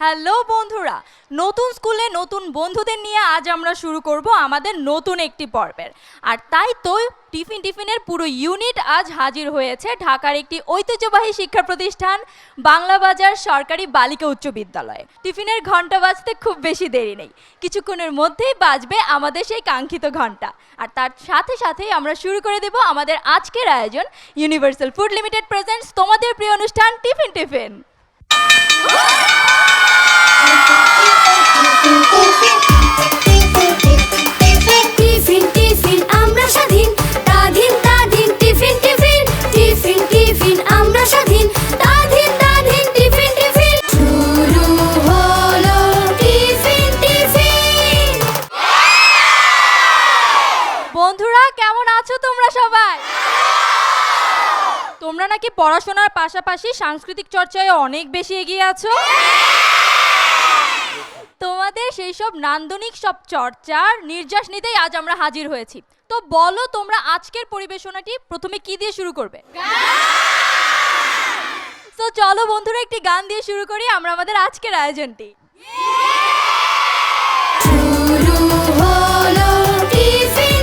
Hello বন্ধুরা, নতুন স্কুলে নতুন বন্ধুদের নিয়ে আজ আমরা শুরু করব আমাদের নতুন একটি পর্বের। আর তাই তো টিফিনের পুরো ইউনিট আজ হাজির হয়েছে ঢাকার একটি ঐতিহ্যবাহী শিক্ষা প্রতিষ্ঠান বাংলা বাজার সরকারি বালিকা উচ্চ বিদ্যালয়ে। টিফিনের ঘন্টা বাজতে খুব বেশি দেরি নেই, কিছুক্ষণের মধ্যেই বাজবে আমাদের সেই কাঙ্ক্ষিত ঘন্টা। আর তার সাথে সাথেই আমরা শুরু করে দেব আমাদের আজকের আয়োজন ইউনিভার্সাল ফুড লিমিটেড প্রেজেন্টস তোমাদের প্রিয় অনুষ্ঠান টিফিন। টিফিন আমরা স্বাধীন, স্বাধীন টিফিন আমরা স্বাধীন, স্বাধীন টিফিন শুরু হলো টিফিন। বন্ধুরা, কেমন আছো তোমরা সবাই? তোমরা নাকি পড়াশোনার পাশাপাশি সাংস্কৃতিক চর্চায় অনেক বেশি এগিয়ে আছো। তোমাদের সেই সব নান্দনিক সব চর্চার নির্যাস নিতেই আজ আমরা হাজির হয়েছি। তো বলো, তোমরা আজকের পরিবেশনাটি প্রথমে কি দিয়ে শুরু করবে? তো চলো বন্ধুরা, একটি গান দিয়ে শুরু করি আমরা আমাদের আজকের আয়োজনটি। শুরু হলো টিফিন।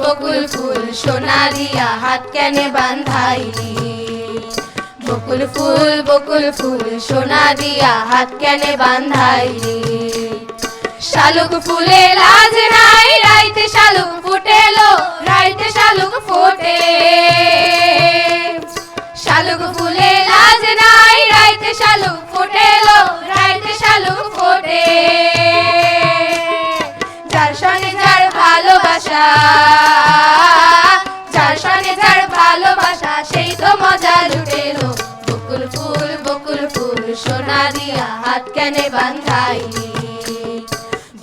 বকুল ফুল সোনা দিয়া হাত কেনে বাঁধাইলি, বকুল ফুল সোনা দিয়া হাত কেনে বাঁধাইলি। শালুক ফুলে লাজ নাই, রাইতে শালুক ফুটেলো, রাইতে শালুক ফোটে। শালুক ফুলে লাজ নাই, রাইতে শালুক ফুটেলো, রাইতে শালুক ফোটে। যার সনে যার ভালোবাসা, যার সনে যার ভালোবাসা, সেই তো মজা লুটেলো। বকুল ফুল সোনা দিয়া হাত কেনে বাঁধাইলি,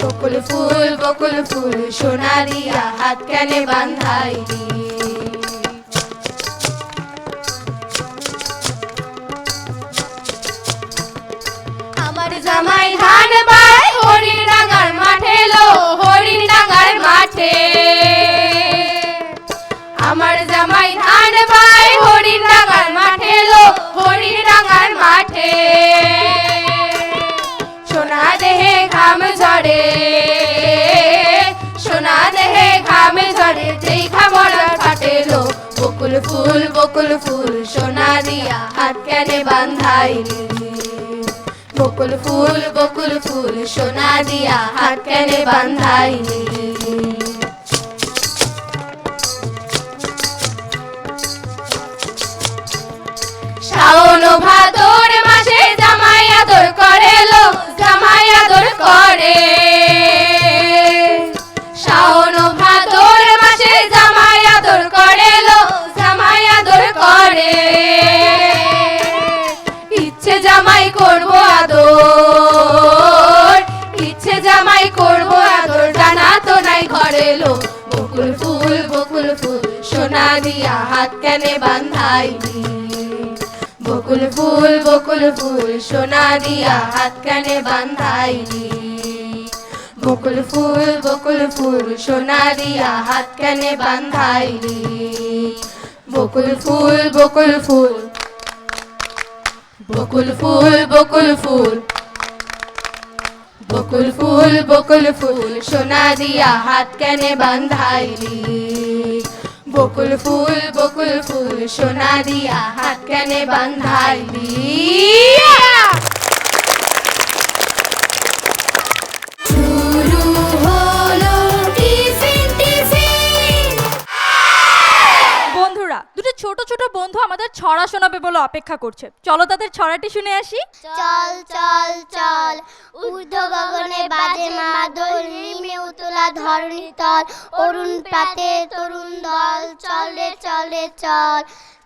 বকুল ফুল সোনা দিয়া হাত কেনে বাঁধাইলি। আমার জামাই ধান বাই হরিণ ডাঙ্গার মাঠে লো, হরিণ ডাঙ্গার মাঠে। আমার জামাই ধান বাই হরিণ ডাঙ্গার মাঠে লো, হরিণ ডাঙ্গার মাঠে। সোনা দেহে ঘাম ঝরে, সোনা দেহে ঘাম ঝরে, যেই ঘামরা ফাটেলো। বকুল ফুল সোনা দিয়া হাত কেনে বাঁধাইলি, বকুল ফুল সোনা দিয়া হাত কেনে বাঁধাইলি। শাওন ভাদর মাসে জামাই আদর করে লো, জামাই আদর করে। শাওন ভাদর মাসে জামাই আদর করে লো, জামাই আদর করে। ইচ্ছে জামাই করবো আদর, ইচ্ছে জামাই করবো আদর, জানা তো নাই ঘরে লো। বকুল ফুল সোনা দিয়া হাত কেনে বাঁধাইলি, বকুল ফুল সোনা দিয়া হাত কেনে বাঁধাইলি। বকুল ফুল সোনা দিয়া হাত কেনে বাঁধাইলি। বকুল ফুল বকুল ফুল সোনা দিয়া হাত কেনে বাঁধাইলি। বকুল ফুল সোনা দিয়া হাত কেনে বাঁধাইলি। শুরু হলো টিফিন। বন্ধুরা, দুটো ছোট ছোট বন্ধু আমাদের ছড়া শোনাবে বলে অপেক্ষা করছে। চলো তাদের ছড়াটি শুনে আসি। চল চল চল ঊর্ধ্ব গগনে বাজে মাদল, নিম্নে উতলা ধরণী তল, অরুণ প্রাতে তরুণ দল, চলে চলে চল,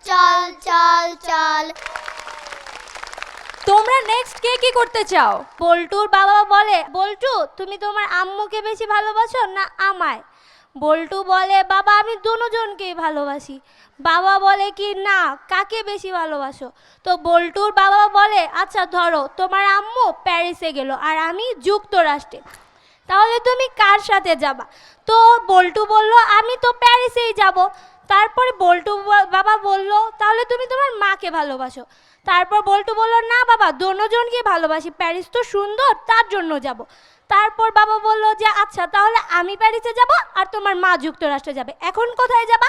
চল চল চল। তোমরা নেক্সট কে কি করতে চাও? বল্টুর বাবা বলে, বল্টু তুমি তোমার আম্মুকে বেশি ভালোবাসো না আমায়? বল্টু বলে, বাবা আমি দুজনকেই ভালোবাসি। বাবা বলে কি না, কাকে বেশি ভালোবাসো? তো বল্টুর বাবা বলে, আচ্ছা ধরো তোমার আম্মু প্যারিসে গেল আর আমি যুক্তরাষ্ট্রে, তাহলে তুমি কার সাথে যাবা? তো বল্টু বলল, আমি তো প্যারিসেই যাব। তারপরে বল্টু বাবা বলল, তাহলে তুমি তোমার মাকে ভালোবাসো। তারপর বল্টু বলল, না বাবা দুজনকে ভালোবাসি, প্যারিস তো সুন্দর তার জন্য যাব। তারপর বাবা বলল যে আচ্ছা তাহলে আমি প্যারিসে যাব আর তোমার মা যুক্তরাষ্ট্রে যাবে, এখন কোথায় যাবা?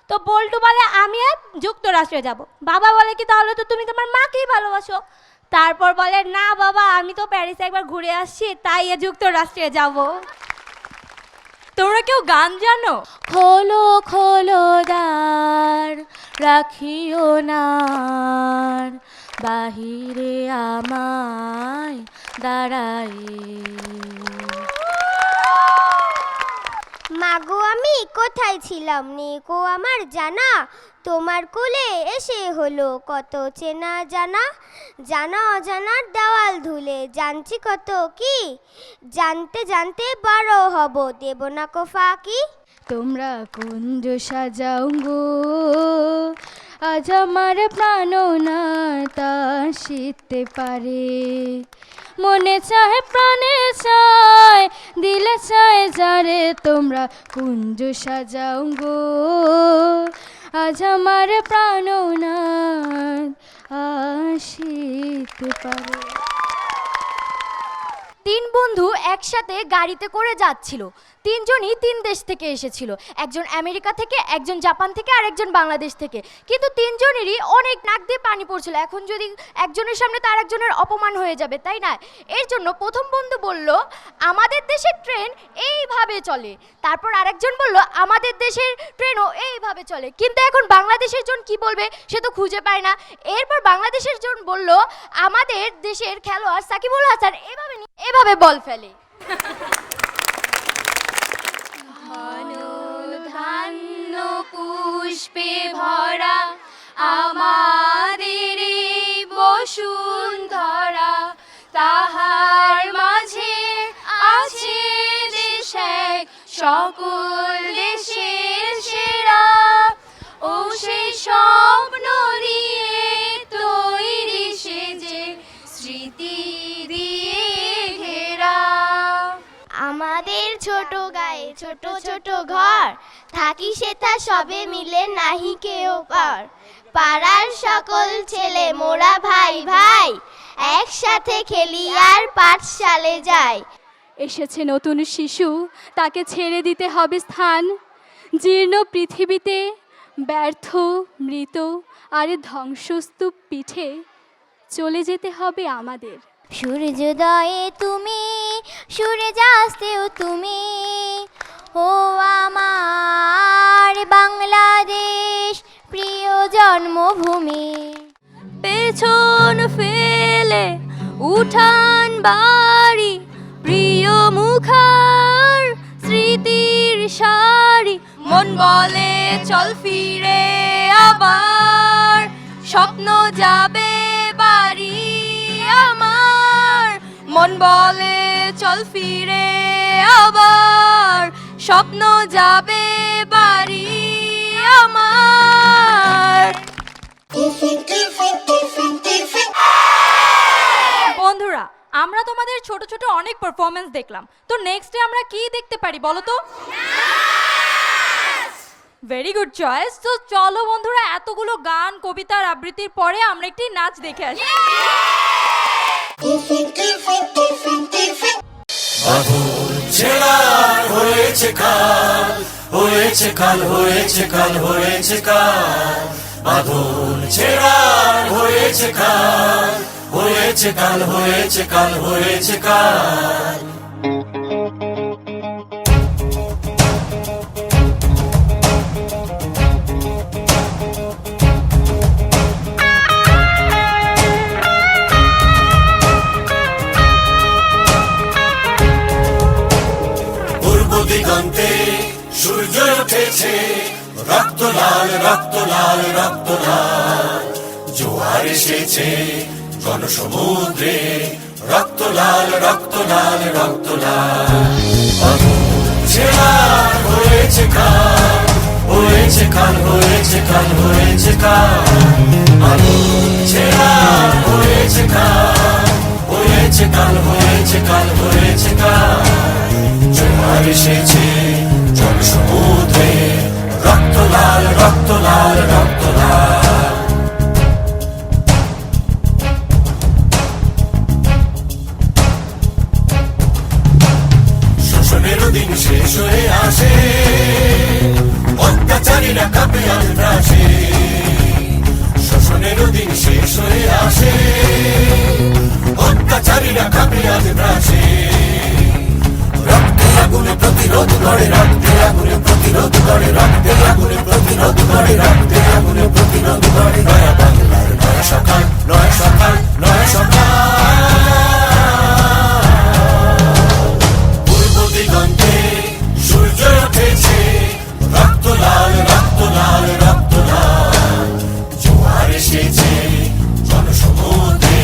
তো বল্টু বলে, আমি যুক্তরাষ্ট্রে যাব। বাবা বলে কি, তাহলে তো তুমি তোমার মাকেই ভালোবাসো। তারপর বলে, না বাবা আমি তো প্যারিসে একবার ঘুরে আসছি, তাই যুক্তরাষ্ট্রে যাব। তোমরা কেউ গান জানো? খোলো খোলো দ্বার, রাখিও না আর, বাহিরে আমায় দাঁড়াই। মাগো আমি কোথায় ছিলাম নেকো আমার জানা, তোমার কোলে এসে হলো কত চেনা জানা, জানা অজানার দেওয়াল ধুলে জানছি কত কি, জানতে জানতে বড় হব দেব না কো ফাঁকি। তোমরা কুঞ্জ সাজাও গো, আজ আমার প্রাণ না তা শীতে পারে, মনে চায় প্রাণে চায় দিলে চায় যারে, তোমরা কুঞ্জ সাজাও গো, আজ আমার প্রাণ না আসিতে পারে। তিন বন্ধু একসাথে গাড়িতে করে যাচ্ছিল। তিনজনই তিন দেশ থেকে এসেছিল, একজন আমেরিকা থেকে, একজন জাপান থেকে আর একজন বাংলাদেশ থেকে। কিন্তু তিনজনেরই অনেক নাক দিয়ে পানি পড়ছিল, এখন যদি একজনের সামনে তার একজনের অপমান হয়ে যাবে, তাই না? এর জন্য প্রথম বন্ধু বলল, আমাদের দেশের ট্রেন এইভাবে চলে। তারপর আরেকজন বলল, আমাদের দেশের ট্রেনও এইভাবে চলে। কিন্তু এখন বাংলাদেশের জন কি বলবে সে তো খুঁজে পায় না। এরপর বাংলাদেশের জন বলল, আমাদের দেশের খেলোয়াড় সাকিবুল হাসান এভাবে বল ফেলে। ধান্য পুষ্পে ভরা আমাদের এই বসুন্ধরা, তাহার মাঝে আছে দেশ এক সকল দেশের সেরা, ও সেই স্বপ্ন দিয়ে তৈরি সে যে স্মৃতি দিয়ে ঘেরা। আমাদের ছোট গায়ে ছোট ছোট ঘর, থাকি সেথা সবে মিলে নাহি কেউ পার, পাড়ার সকল ছেলে মোরা ভাই ভাই, একসাথে খেলি আর পাঠশালে যাই। এসেছে নতুন শিশু, তাকে ছেড়ে দিতে হবে স্থান, জীর্ণ পৃথিবীতে ব্যর্থ মৃত আর ধ্বংসস্তূপ পিঠে চলে যেতে হবে আমাদের। সূর্যোদয়ে তুমি, সূর্যাস্তেও তুমি, ও আমার বাংলাদেশ প্রিয় জন্মভূমি। পেছন ফেলে উঠান বাড়ি, প্রিয় মুখার স্মৃতির সারি, মন বলে চল ফিরে আবার, স্বপ্ন যাবে বাড়ি আমার, মন বলে চল ফিরে আবার, স্বপ্ন যাবে বাড়ি আমার। বন্ধুরা আমরা তোমাদের ছোট ছোট অনেক পারফরমেন্স দেখলাম, তো নেক্সটে আমরা কি দেখতে পারি বলো তো? Very good choice. তো চলো বন্ধুরা, এতগুলো গান কবিতার আবৃত্তির পরে আমরা একটি নাচ দেখে আসি। ছেড়া হয়েছে কাল, হয়েছে কাল, হয়েছে কাল, হয়েছে কাল, বাঁধন ছেড়া হয়েছে কাল, হয়েছে কাল, হয়েছে কাল, হয়েছে কাল। দিগন্তে সূর্য উঠেছে, রক্ত লাল, রক্ত লাল, রক্ত লাল, জোয়ার এসেছে জনসমুদ্রে রক্ত লাল রক্ত লাল রক্ত লাল আগুন ছেড়া হয়েছে কাল হয়েছে কাল হয়েছে কাল হয়েছে কাল আগুন ছেড়া হয়েছে কাল হয়েছে কাল হয়েছে কাল হয়েছে কাল জোয়ার এসেছে জনসমুদ্রে রক্ত লাল রক্ত লাল রক্ত লাল শোষণের দিন শেষ হয়ে আসে অত্যাচারীরা কাঁপে আজ ত্রাসে শোষণের দিন শেষ হয়ে আসে অত্যাচারীরা কাঁপে আজ ত্রাসে রক্তের আগুনে প্রতিরোধ করে রক্তের আগুনে প্রতিরোধ করে রক্তের আগুনে প্রতিরোধ করে রক্তের আগুনে প্রতিরোধ করে নয়া বাংলার নয়া সকাল নয়া সকাল নয়া সকাল পূর্ব দিগন্তে সূর্য উঠেছে রক্ত লাল রক্ত লাল রক্ত লাল জোয়ার এসেছে জনসমুদ্রে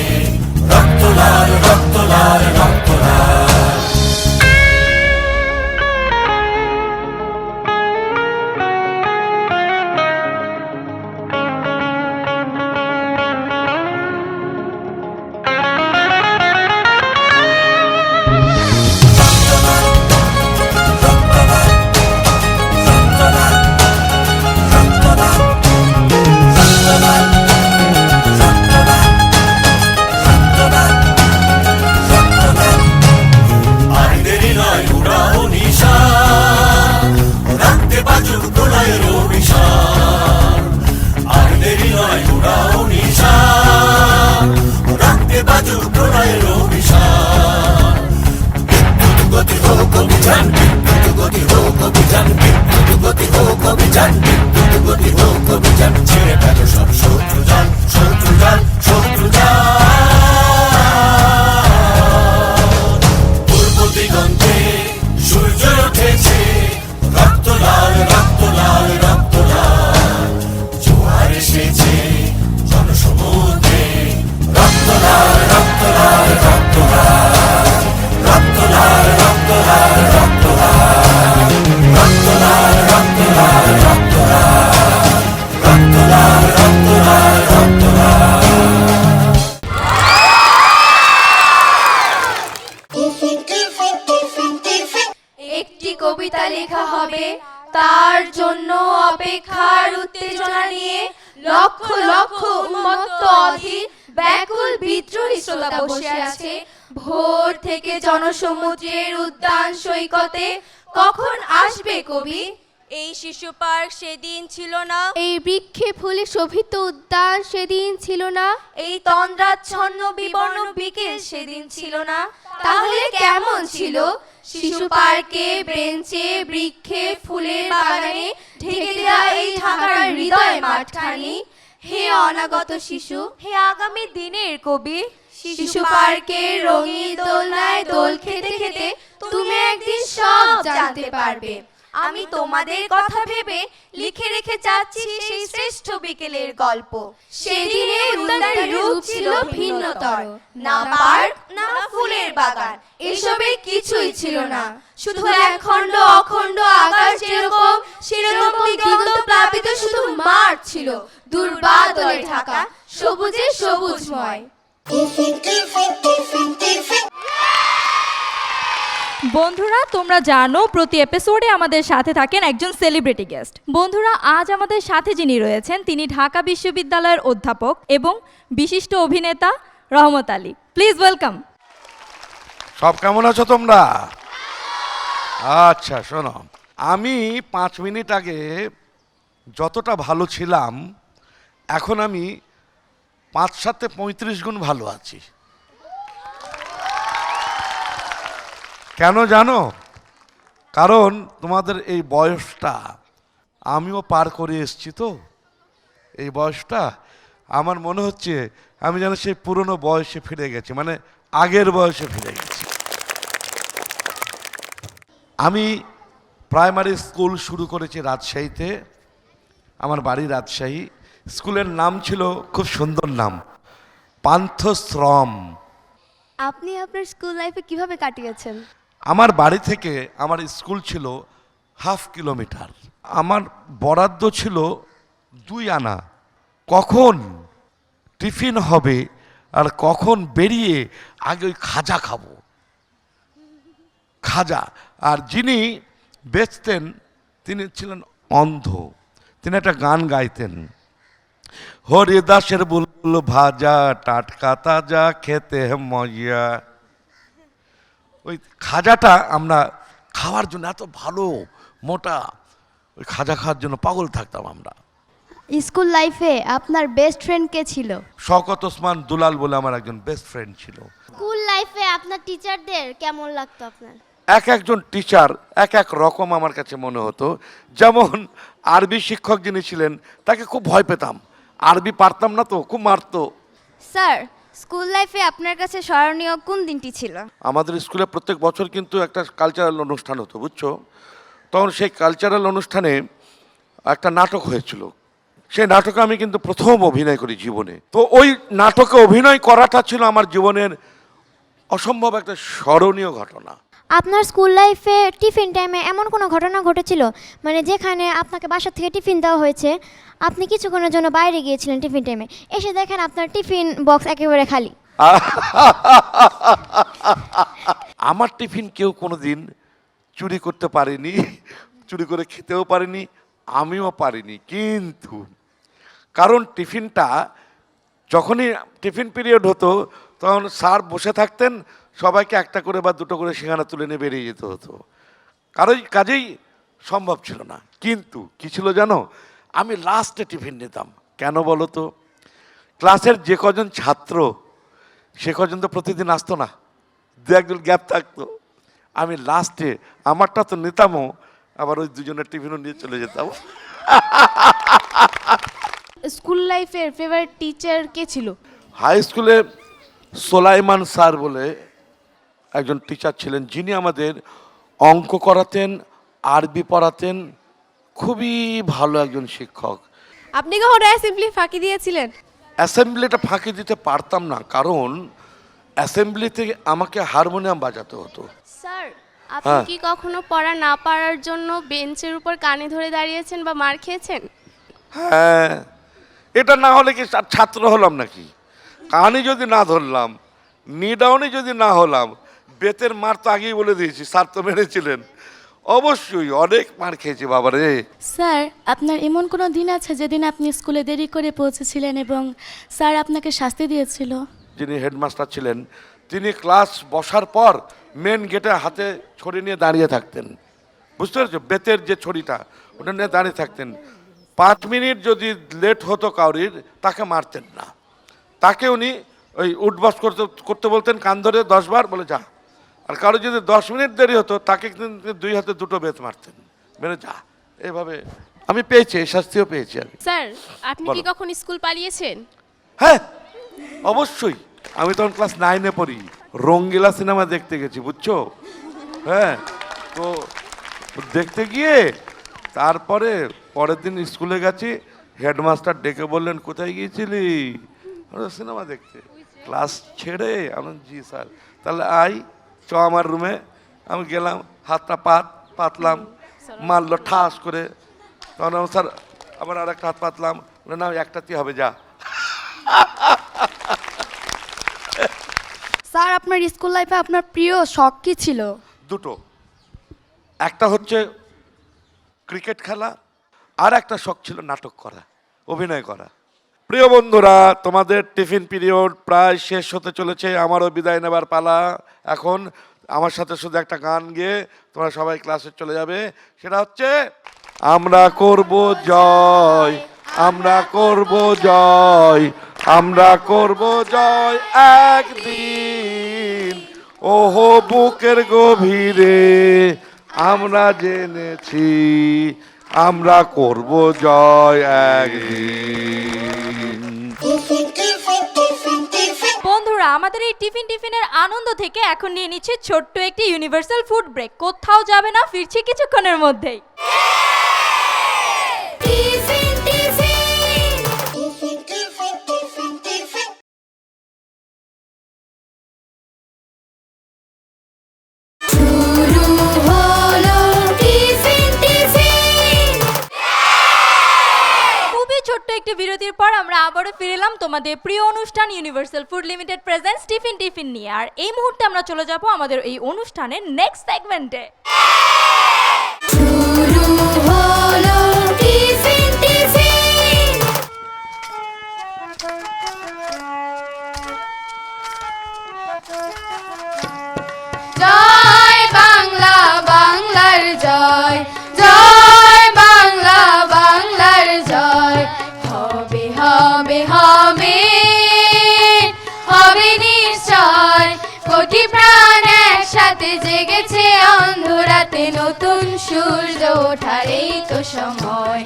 রক্ত লাল রক্ত লাল রক্ত লাল একটি কবিতা লেখা হবে তার জন্য অপেক্ষার উত্তেজনা নিয়ে লক্ষ লক্ষ উন্মত্ত অধীর ব্যাকুল বিদ্রোহী শ্রোতা বসে আছে ভোর থেকে জনসমুদ্রের উদ্যান সৈকতে কখন আসবে কবি এই শিশু পার্ক সেদিন ছিল না, এই বৃক্ষে ফুলে শোভিত উদ্যান সেদিন ছিল না, এই তন্দ্রাচ্ছন্ন বিবর্ণ বিকেল সেদিন ছিল না, তাহলে কেমন ছিল শিশু পার্কে বেঞ্চে বৃক্ষে ফুলের বাগানে ঢেকে দেওয়া এই ঢাকার হৃদয় মাঠখানি? হে অনাগত শিশু, হে আগামী দিনের কবি, শিশু পার্কে রঙিন দোলনায় দোল খেতে খেতে তুমি একদিন সব জানতে পারবে। আমি তোমাদের কথা ভেবে লিখে রেখে যাচ্ছি সেই শ্রেষ্ঠ বিকেলের গল্প। সেদিনের উদ্যানের রূপ ছিল ভিন্নতর, না পার্ক না ফুলের বাগান, এসবে কিছুই ছিল না। শুধু একখণ্ড অখণ্ড আকাশ যেরকম সেরকম দিগন্ত প্লাবিত শুধু মাঠ ছিল দুর্বাদলে ঢাকা, সবুজে সবুজময়। বন্ধুরা তোমরা জানো প্রতি এপিসোডে আমাদের সাথে থাকেন একজন সেলিব্রিটি গেস্ট। বন্ধুরা আজ আমাদের সাথে যিনি রয়েছেন তিনি ঢাকা বিশ্ববিদ্যালয়ের অধ্যাপক এবং বিশিষ্ট অভিনেতা রহমত আলী। Please welcome. সব কেমন আছো তোমরা? আচ্ছা শোনো, আমি 5 মিনিট আগে যতটা ভালো ছিলাম এখন আমি 5-7 35 গুণ ভালো আছি। কেন জানো? কারণ তোমাদের এই বয়সটা আমিও পার করে এসেছি, তো এই বয়সটা আমার মনে হচ্ছে আমি যেন সেই পুরনো বয়সে ফিরে গেছি, মানে আগের বয়সে ফিরে গেছি। আমি প্রাইমারি স্কুল শুরু করেছি রাজশাহীতে, আমার বাড়ি রাজশাহী। স্কুলের নাম ছিল খুব সুন্দর নাম, পান্থশ্রম। আপনি আপনার স্কুল লাইফে কিভাবে কাটিয়েছেন? আমার বাড়ি থেকে আমার স্কুল ছিল 1/2 কিলোমিটার। আমার বরাদ্দ ছিল 2 আনা। কখন টিফিন হবে আর কখন বেরিয়ে আগে ওই খাজা খাবো, খাজা। আর যিনি বেচতেন তিনি ছিলেন অন্ধ, তিনি একটা গান গাইতেন, হরিদাসের বুলবুল ভাজা টাটকা তাজা খেতে মজা। ওই খাজাটা আমরা খাওয়ার জন্য এত ভালো মোটা, ওই খাজা খাওয়ার জন্য পাগল থাকতাম আমরা। স্কুল লাইফে আপনার বেস্ট ফ্রেন্ড কে ছিল? শওকত ওসমান দুলাল বলে আমার একজন বেস্ট ফ্রেন্ড ছিল। স্কুল লাইফে আপনার টিচারদের কেমন লাগতো আপনার? একজন টিচার এক এক রকম আমার কাছে মনে হতো। যেমন আরবি শিক্ষক যিনি ছিলেন তাকে খুব ভয় পেতাম, আরবি পারতাম না তো, খুব মারতো। স্যার, স্কুল লাইফে আপনার কাছে স্মরণীয় কোন দিনটি ছিল? আমাদের স্কুলে প্রত্যেক বছর কিন্তু একটা কালচারাল অনুষ্ঠান হতো, বুঝছো? তখন সেই কালচারাল অনুষ্ঠানে একটা নাটক হয়েছিল, সেই নাটকে আমি কিন্তু প্রথম অভিনয় করি জীবনে। তো ওই নাটকে অভিনয় করাটা ছিল আমার জীবনের অসম্ভব একটা স্মরণীয় ঘটনা। আপনার স্কুল লাইফে টিফিন টাইমে এমন কোনো ঘটনা ঘটেছিল মানে যেখানে আপনাকে বাসা থেকে টিফিন দেওয়া হয়েছে, আপনি কিছুক্ষণের জন্য বাইরে গিয়েছিলেন টিফিন টাইমে, এসে দেখেন আপনার টিফিন বক্স একেবারে খালি? আমার টিফিন কেউ কোনোদিন চুরি করতে পারেনি, চুরি করে খেতেও পারেনি, আমিও পারিনি। কিন্তু কারণ টিফিনটা যখনই টিফিন পিরিয়ড হতো তখন স্যার বসে থাকতেন, সবাইকে একটা করে বা দুটো করে সিঙ্গারা তুলে নিয়ে বেরিয়ে যেতে হতো, কাজেই সম্ভব ছিল না। কিন্তু কি ছিল জানো, আমি লাস্টে টিফিন নিতাম। কেন বলো তো? ক্লাসের যে কজন ছাত্র সে কজন তো প্রতিদিন আসতো না, দু একজন গ্যাপ থাকতো, আমি লাস্টে আমারটা তো নিতামও, আবার ওই দুজনের টিফিনও নিয়ে চলে যেতাম। স্কুল লাইফের ফেভারিট টিচার কে ছিল? হাই স্কুলে সোলাইমান স্যার বলে একজন টিচার ছিলেন, যিনি আমাদের অঙ্ক করাতেন, আরবি পড়াতেন, খুবই ভালো একজন শিক্ষক। আপনি কখনো অ্যাসেম্বলি ফাঁকি দিয়েছিলেন? অ্যাসেম্বলিটা ফাঁকি দিতে পারতাম না, কারণ অ্যাসেম্বলিতে আমাকে হারমোনিয়াম বাজাতে হতো। স্যার, আপনি হ্যাঁ। কি কখনো পড়া না পারার জন্য বেঞ্চের উপর কানে ধরে দাঁড়িয়েছেন বা মার খেয়েছেন? হ্যাঁ, এটা না হলে কি ছাত্র হলাম নাকি? কাহানি যদি না ধরলাম, নিডাউনে যদি না হলাম, বেতের মার তো আগেই বলে দিয়েছি, স্যার তো মেরেছিলেন। অবশ্যই অনেক মার খেয়েছি বাবারে। স্যার, আপনার এমন কোনো দিন আছে যেদিন আপনি স্কুলে দেরি করে পৌঁছেছিলেন এবং স্যার আপনাকে শাস্তি দিয়েছিল? যিনি হেডমাস্টার ছিলেন তিনি ক্লাস বসার পর মেন গেটে হাতে ছড়ি নিয়ে দাঁড়িয়ে থাকতেন, বুঝতে পেরেছো? বেতের যে ছড়িটা ওটা নিয়ে দাঁড়িয়ে থাকতেন। 5 মিনিট যদি লেট হতো কাউরির, তাকে মারতেন না, তাকে উনি ওই উঠবাস করতে বলতেন, কান ধরে 10 বার বলে যা। আর কারো যদি 10 মিনিট দেরি হতো তাকে কিন্তু 2 হাতে 2টো বেত মারতেন, মেরে যা। এভাবে আমি পেয়েছি, এই শাস্তিও পেয়েছি আমি। স্যার, আপনি কি বলো। কখনো স্কুল পালিয়েছেন? হ্যাঁ অবশ্যই, আমি তখন ক্লাস 9-এ পড়ি, রঙ্গিলা সিনেমা দেখতে গেছি, বুঝছো? হ্যাঁ, তো দেখতে গিয়ে তারপরে পরের দিন স্কুলে গেছি, হেডমাস্টার ডেকে বললেন কোথায় গিয়েছিলি? সিনেমা দেখতে। ক্লাস ছেড়ে আমি, জি স্যার। তাহলে চ আমার রুমে। আমি গেলাম, হাতটা পাতলাম, মারলো ঠাস করে। তখন আমি, স্যার আবার আর একটা হাত পাতলাম, না একটাতেই হবে, যা। স্যার, আপনার স্কুল লাইফে আপনার প্রিয় শখ কি ছিল? দুটো, একটা হচ্ছে ক্রিকেট খেলা, আর একটা শখ ছিল নাটক করা, অভিনয় করা। প্রিয় বন্ধুরা, তোমাদের টিফিন পিরিয়ড প্রায় শেষ হতে চলেছে, আমারও বিদায় নেবার পালা। এখন আমার সাথে শুধু একটা গান গেয়ে তোমরা সবাই ক্লাসে চলে যাবে, সেটা হচ্ছে আমরা করব জয়, আমরা করব জয়, আমরা করব জয় একদিন, ওহো বুকের গভীরে আমরা জেনেছি আমরা করব জয় একদিন। বন্ধুরা, আমাদের এই টিফিনের আনন্দ থেকে এখন নিয়ে নিচ্ছে ছোট্ট একটি ইউনিভার্সাল ফুড ব্রেক। কোথাও যাবে না, ফিরছি কিছুক্ষণের মধ্যেই। আবারও ফিরে এলাম তোমাদের প্রিয় অনুষ্ঠান universal food limited presents tiffin নিয়ে। আর এই মুহূর্তে আমরা চলে যাব আমাদের এই অনুষ্ঠানের নেক্সট সেগমেন্টে। শুরু হলো টিফিন টিফিন জয় বাংলা, বাংলার জয়, জয় বাংলা, বাংলার জয়। হবে হবে হবে হবে নিশ্চয়, কোটি প্রাণ একসাথে জেগেছে অন্ধরাতে, নতুন সূর্য ওঠার এই তো সময়।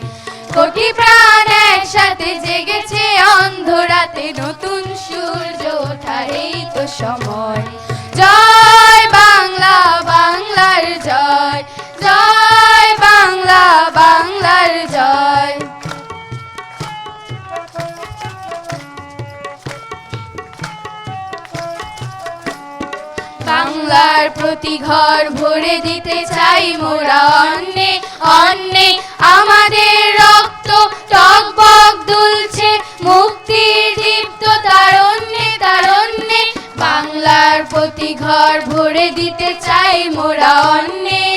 কোটি প্রাণ একসাথে জেগেছে অন্ধরাতে, নতুন সূর্য ওঠার এই তো সময়। জয় বাংলা, বাংলার জয়, জয় বাংলা, বাংলার জয়। বাংলার প্রতি ঘর ভরে দিতে চাই মোরা অন্নে অন্নে, আমাদের রক্ত টকবক দুলছে মুক্তির দীপ্ত তারণ্যে তারণ্যে। বাংলার প্রতি ঘর ভরে দিতে চাই মোরা অন্নে,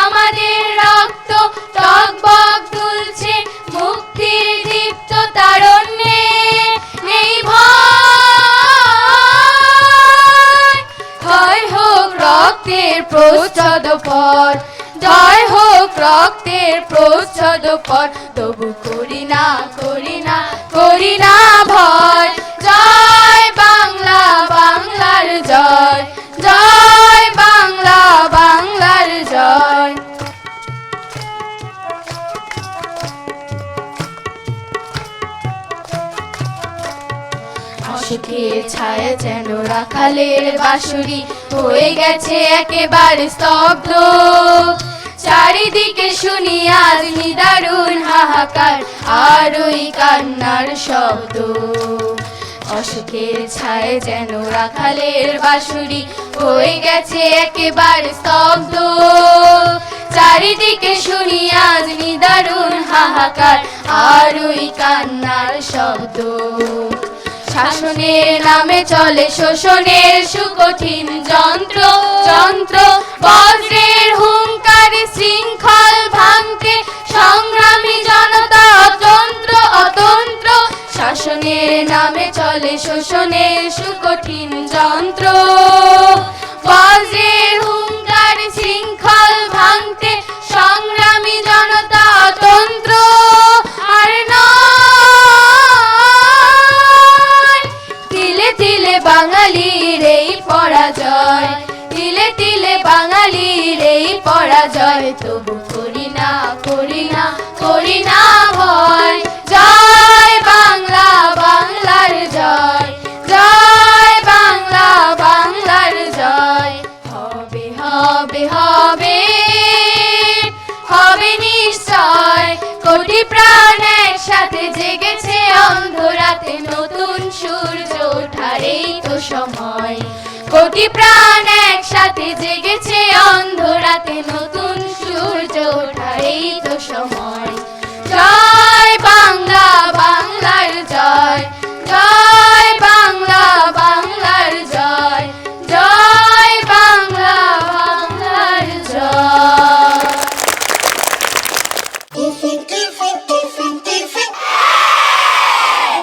আমাদের রক্ত টকবক দুলছে মুক্তির দীপ্ত তারণ্যে। নেই ভয় হোক রক্তের প্রচ্ছদ পর, জয় হোক রক্তের প্রচ্ছদ পর, তবু করি না করি না করি না ভয়। জয় বাংলা, বাংলার জয়, জয় বাংলা, বাংলার জয়। অসুখের ছায়া যেন রাখালের বাঁশুরি হয়ে গেছে একেবারে স্তব্ধ, চারিদিকে শুনি আজ নিদারুণ হাহাকার আর ওই কান্নার শব্দ। অসুখের ছায়া যেন রাখালের বাঁশুরি হয়ে গেছে একেবারে স্তব্ধ, চারিদিকে শুনি আজ নিদারুণ হাহাকার আর ওই কান্নার শব্দ। শাসনের নামে চলে শোষণের সুকঠিন যন্ত্র যন্ত্র, বজ্রের হুঙ্কারে শৃঙ্খল ভাঙতে সংগ্রামী জনতা অতন্ত্র অতন্ত্র। শাসনের নামে চলে শোষণের সুকঠিন যন্ত্র, বজ্রের হুঙ্কারে শৃঙ্খল ভাঙতে সংগ্রামী জনতা অতন্ত্র। আর তিলে তিলে বাঙালির এই পরাজয়, তিলে তিলে বাঙালির এই পরাজয়, তবু করি না করি না করি না ভয়। জয় বাংলা, বাংলার জয়, জয় বাংলা, বাংলার জয়। হবে হবে হবে হবে নিশ্চয়, কোটি প্রাণ একসাথে জেগেছে অন্ধরাতে, নতুন সূর্য ওঠার এই তো সময়। কোটি প্রাণ একসাথে জেগেছে অন্ধরাতে, নতুন সূর্য ওঠার এই তো সময়। জয় বাংলা, বাংলার জয়, জয় বাংলা, বাংলার জয়, জয় বাংলা, বাংলার জয়।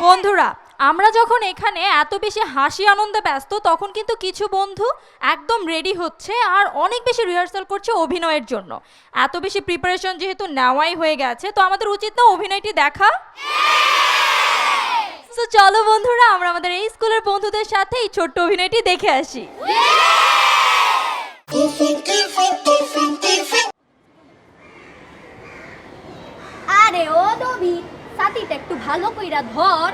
বন্ধুরা, আমরা যখন এখানে এত বেশি হাসি আনন্দে ব্যস্ত, তখন কিন্তু কিছু বন্ধু একদম রেডি হচ্ছে আর অনেক বেশি রিহার্সাল করছে অভিনয়ের জন্য। এত বেশি প্রিপারেশন যেহেতু নেওয়াই হয়ে গেছে, তো আমাদের উচিত না অভিনয়টি দেখা? তো চলো বন্ধুরা, আমরা আমাদের এই স্কুলের বন্ধুদের সাথে এই ছোট্ট অভিনয়টি দেখে আসি। আরে ও দবি, সাথীটা একটু ভালো কইরা ধর।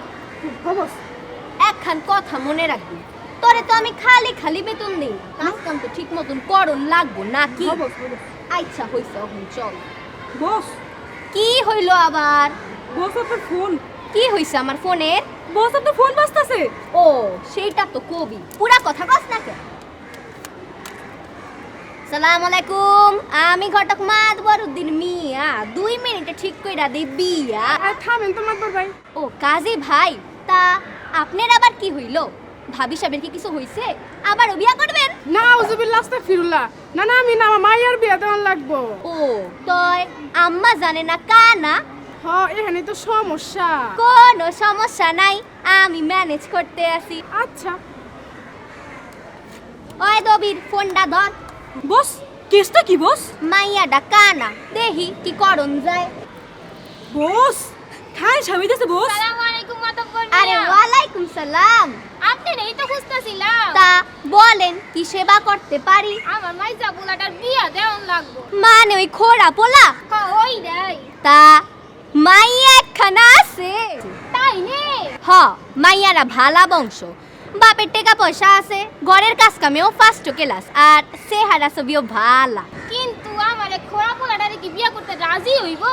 একখান কথা মনে রাখবি, তোরে তো আমি খালি খালি বেতন দিই, কাজ কাম তো ঠিক মতন করন লাগবো নাকি? আচ্ছা হইছে, এখন চল। বস, কি হইলো আবার? বস আপনার ফোন। কি হইছে আমার ফোনের? বস আপনার ফোন বাজতাছে। ও সেইটা তো কবি, পুরা কথা কস না কেন? আসসালামু আলাইকুম, আমি ঘটক মাতবরউদ্দিন মিয়া। 2 মিনিটে ঠিক কইরা দিই বিয়া। আর থামেন তো মাতবর ভাই। ও কাজী ভাই, তা আপনার আবার কি হইল? ভাবি সাহেবের কি কিছু হইছে? আবারও বিয়া করবেন? না উজুবিল্লাহ আস্তাগফিরুল্লাহ। না না, আমি না, আমার মায়ের বিয়া দেওয়ান লাগবো। ও তয় আম্মা জানে না কানা? হ, এখানে তো সমস্যা। কোনো সমস্যা নাই, আমি ম্যানেজ করতে আছি। আচ্ছা ওই দবির ফোনটা ধর। বস, কেসটা কি বস? মাইয়াডা কানা, দেহি কি করন যায়। বস খাই স্বামী দেশে বস। আসসালামু আলাইকুম মাতব্বর আরে ওয়ালাইকুম সালাম। আপনি নেই তো খুঁজতেছিলাম। তা বলেন কি সেবা করতে পারি? আমার মাইজা বুলাটার বিয়া দেওয়ান লাগবো। মানে ওই খোড়া পোলা? হ্যাঁ ওই রে। তা মাইয়া একখানা আছে? তাই নে। হ, মাইয়ারা ভালা বংশ, বাপের টাকা পয়সা আছে, ঘরের কাজ কামেও ফার্স্ট ক্লাস, আর চেহারা ছবিও ভালা। কিন্তু আমারে খোড়া পোলাটারে কি বিয়া করতে রাজি হইব?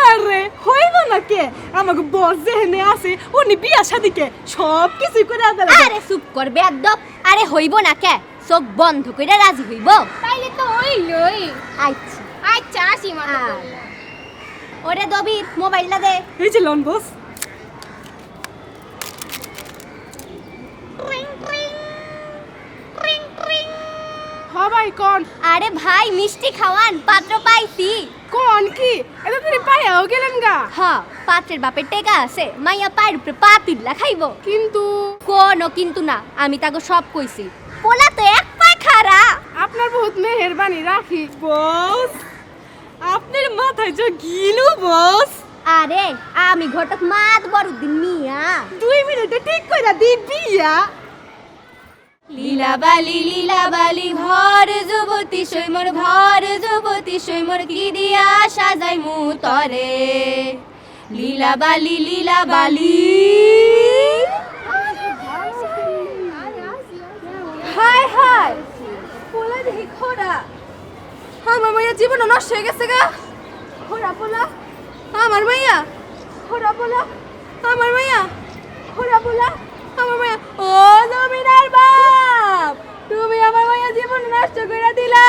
আরে হইব না কে? আমাকে বস যেখানে আছে উনি বিয়া শাদিকে সব কিছু করে দেন। আরে চুপ কর বেয়াদব। আরে হইব না কে? চোখ বন্ধ কইরা রাজি হইব? তাইলে তো হইলই। আচ্ছা আচ্ছা আসি মাতব্বর। ওরে দবির মোবাইলটা দে। এই যে লন বস। হ ভাই কোন? আরে ভাই মিষ্টি খাওয়ান, পাত্র পাইছি। কোন কি? এটা তুমি পাইয়াও গেলেন গা। হ, পাত্রের বাপের টেকা আছে, মাইয়া পায়ের উপরে পা পিল্লা খাইব। কিন্তু কোনো কিন্তু না, আমি তাকে সব কইছি। পোলা তো এক পায় খারা। আপনার বহুত মেহেরবানি রাখি বস। আপনার মাথায় যে গিলু বস। আরে আমি ঘটক মাতবরউদ্দিন মিয়া। 2 মিনিটে ঠিক কইরা দিই বিয়া। লীলাবালি ভর যুবতী সৈমর, ভর যুবতী সৈমর, কি দিয়া সাজাই মু তরে। লীলাবালি হায় হায়, পোলা দেখি খোড়া। আমার মাইয়া জীবন নষ্ট হয়ে গেছে গা। খোড়া পোলা, আমার মাইয়া। খোড়া পোলা, আমার মাইয়া। খোড়া পোলা, আমার মাইয়া। ও জমিদার বাপ, তুমি আমার মাইয়া জীবন নষ্ট করে দিলা।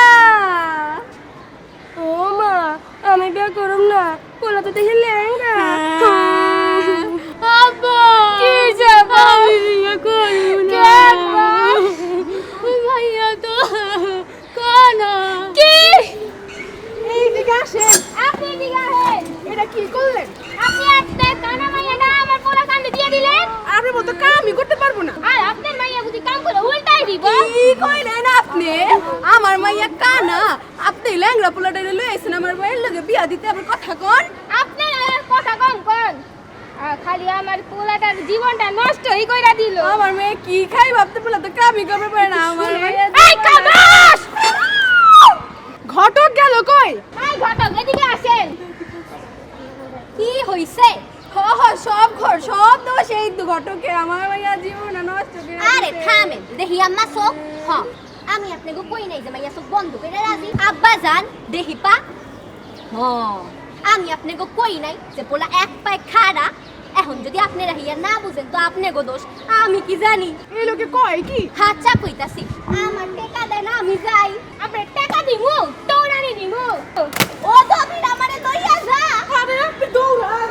ও মা, আমি বিয়া করব না। পোলা তো দেখি লেঙ্গা। আব্বা কি যাব? আমি বিয়া করব না। মাইয়া তো কানা। কি? এই দিকে আসেন। আপনি দিগা হে। এটা কি করলেন? আপনি একটা কানা মাইয়াটা আমার পোলা কান্দে দিয়ে দিলেন। আপনি মতো কাম আমি করতে পারবো না। আর আপনার মাইয়া বুঝি কাম করে উল্টাই দিব। কি কইলেন আপনি? আমার মাইয়া কানা, আপনি ল্যাংড়া পোলাটা লই আইছেন আমার মায়ের লগে বিয়া দিতে, আবার কথা কোন। আপনার আর কথা কম কোন। খালি আমার পোলাটার জীবনটা নষ্টই কইরা দিল। আমার মেয়ে কি খাই ভাবতে পোলা তো কামই করবে পারে না। আমার মাইয়া এই খাবাস! ঘটক গেল কই? এই ঘটক এদিকে আসেন। কি হইছে? সব ঘর সব দোষ এই ঘটকে। আমার মাইয়া জীবন নষ্ট করে আরে দিছে। থামেন, দেহি আম্মা চোখ। হ, আমি আপনাকে কই নাই যে মাইয়া চোখ বন্ধ করে রাজি। আব্বা জান দেহি পা। হ, আমি আপনাকে কই নাই যে পোলা এক পায় খাড়া। এখন যদি আপনারা হিয়া না বুঝেন তো আপনাকে দোষ, আমি কি জানি। এই লোকে কয় কি? হাচ্চা কইতাছি, আমার টাকা দেন আমি যাই। আপনার টাকা দিমু, তোরানি দিমু। ও দবির আমারে লইয়া যা। আরে আপনি দৌড়ান।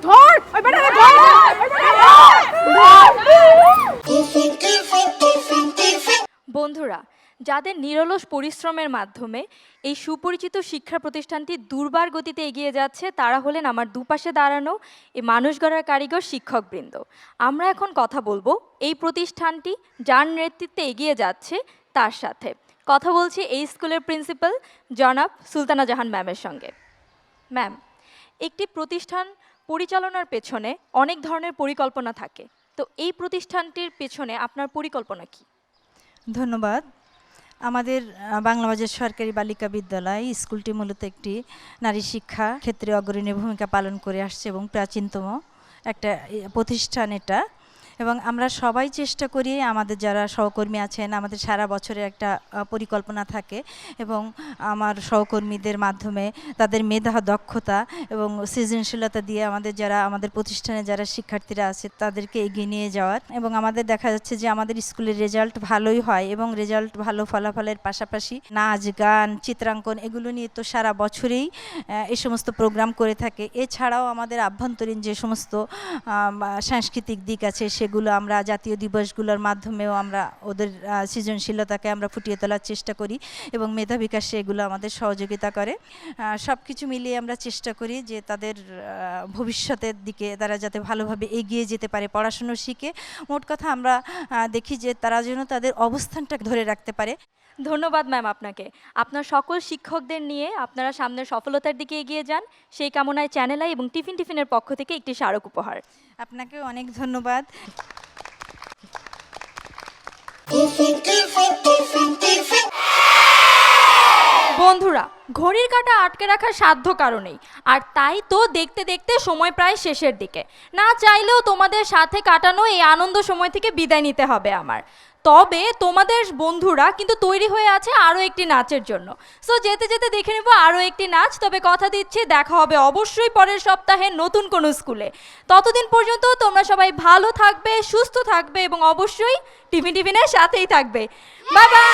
ধর, ওই বেটারে ধর। ওই বেটারে ধর। বন্ধুরা, যাদের নিরলস পরিশ্রমের মাধ্যমে এই সুপরিচিত শিক্ষা প্রতিষ্ঠানটি দুর্বার গতিতে এগিয়ে যাচ্ছে, তারা হলেন আমার দুপাশে দাঁড়ানো এই মানুষ গড়ার কারিগর শিক্ষকবৃন্দ। আমরা এখন কথা বলবো এই প্রতিষ্ঠানটি যার নেতৃত্বে এগিয়ে যাচ্ছে তার সাথে। কথা বলছি এই স্কুলের প্রিন্সিপাল জনাব সুলতানা জাহান ম্যামের সঙ্গে। ম্যাম, একটি প্রতিষ্ঠান পরিচালনার পেছনে অনেক ধরনের পরিকল্পনা থাকে, তো এই প্রতিষ্ঠানটির পেছনে আপনার পরিকল্পনা কি? ধন্যবাদ। আমাদের বাংলাবাজার সরকারি বালিকা বিদ্যালয় স্কুলটি মূলত একটি নারী শিক্ষা ক্ষেত্রে অগ্রণী ভূমিকা পালন করে আসছে এবং প্রাচীনতম একটা প্রতিষ্ঠান এটা। এবং আমরা সবাই চেষ্টা করি, আমাদের যারা সহকর্মী আছেন, আমাদের সারা বছরের একটা পরিকল্পনা থাকে এবং আমার সহকর্মীদের মাধ্যমে তাদের মেধা, দক্ষতা এবং সৃজনশীলতা দিয়ে আমাদের প্রতিষ্ঠানে যারা শিক্ষার্থীরা আছে তাদেরকে এগিয়ে নিয়ে যাওয়ার। এবং আমাদের দেখা যাচ্ছে যে আমাদের স্কুলের রেজাল্ট ভালোই হয় এবং রেজাল্ট ভালো ফলাফলের পাশাপাশি নাচ, গান, চিত্রাঙ্কন এগুলো নিয়ে তো সারা বছরেই এই সমস্ত প্রোগ্রাম করে থাকে। এছাড়াও আমাদের আভ্যন্তরীণ যে সমস্ত সাংস্কৃতিক দিক আছে সেগুলো আমরা জাতীয় দিবসগুলোর মাধ্যমেও আমরা ওদের সৃজনশীলতাকে আমরা ফুটিয়ে তোলার চেষ্টা করি এবং মেধা বিকাশে এগুলো আমাদের সহযোগিতা করে। সব কিছু মিলিয়ে আমরা চেষ্টা করি যে তাদের ভবিষ্যতের দিকে তারা যাতে ভালোভাবে এগিয়ে যেতে পারে, পড়াশুনো শিখে। মোট কথা আমরা দেখি যে তারা যেন তাদের অবস্থানটা ধরে রাখতে পারে। ধন্যবাদ ম্যাম আপনাকে। আপনার সকল শিক্ষকদের নিয়ে আপনারা সামনের সফলতার দিকে এগিয়ে যান, সেই কামনায় চ্যানেল আই এবং টিফিনের পক্ষ থেকে একটি স্মারক উপহার। আপনাকে অনেক ধন্যবাদ। বন্ধুরা, ঘড়ির কাঁটা আটকে রাখার সাধ্য কারণেই, আর তাই তো দেখতে দেখতে সময় প্রায় শেষের দিকে। না চাইলেও তোমাদের সাথে কাটানো এই আনন্দ সময় থেকে বিদায় নিতে হবে আমার। তবে তোমাদের বন্ধুরা কিন্তু তৈরি হয়ে আছে আরও একটি নাচের জন্য। সো যেতে যেতে দেখে নেব আরও একটি নাচ। তবে কথা দিচ্ছি দেখা হবে অবশ্যই পরের সপ্তাহে নতুন কোনো স্কুলে। ততদিন পর্যন্ত তোমরা সবাই ভালো থাকবে, সুস্থ থাকবে এবং অবশ্যই টিফিনের সাথেই থাকবে। Bye bye.